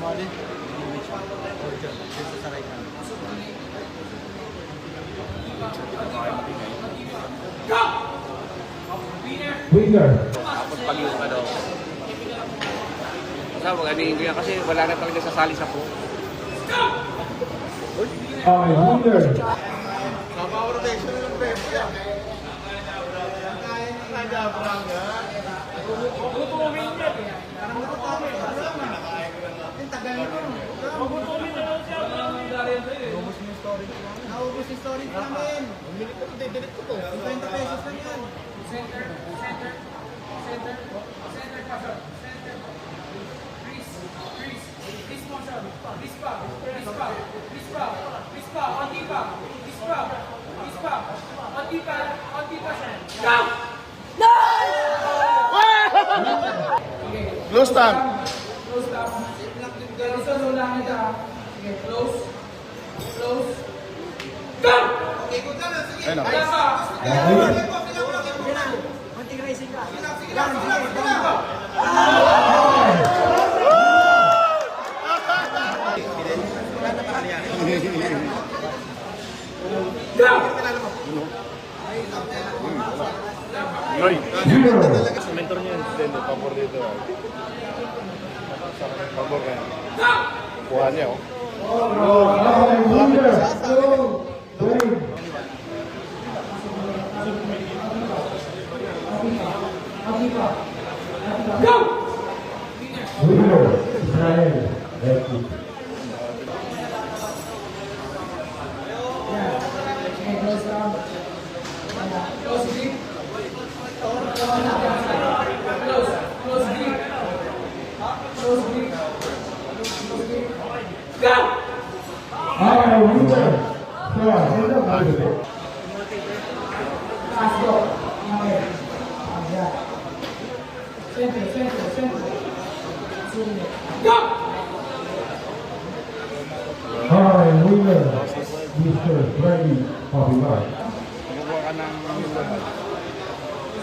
Bali, hindi siya. Order. Dito sa right hand. Winner. Tapos pag yung ano, basta mag-anihin ko yan kasi wala na talaga sasali sa po. Okay, winner. Kapag rotation ng tempo yan. Naubos yung storage namin. Delete ko to. 50 pesos lang yan. Center. Chris motion. Chris pa. Siya. Close time. Close lang. Ganito low lang ito. Sige, close. Go! Ayun na. Kaya ka. Konting racing ka. Go! Noy. Winner. Mentor niya yung Zendo. Pabor dito. Pabor ka. Go! Kuha niya, oh. Okay, winner. So, Dwayne. Go! Winner. Israel. Becky. Close grip. Close grip. Go! Okay, winner. So, winner. Winner. Go! Okay, winner. Mr. Freddy Pavilar. Magkukuha ka ng luwan.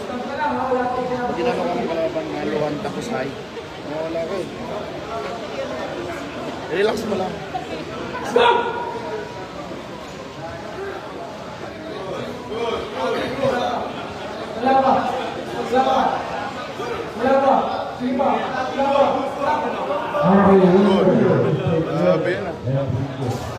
Pag ginagawa ka ng kalaban ng luwan tapos high, mawala ka eh. Relax mo lang. Go! Okay, winner. Grabe yan, ah. Ayan, winner.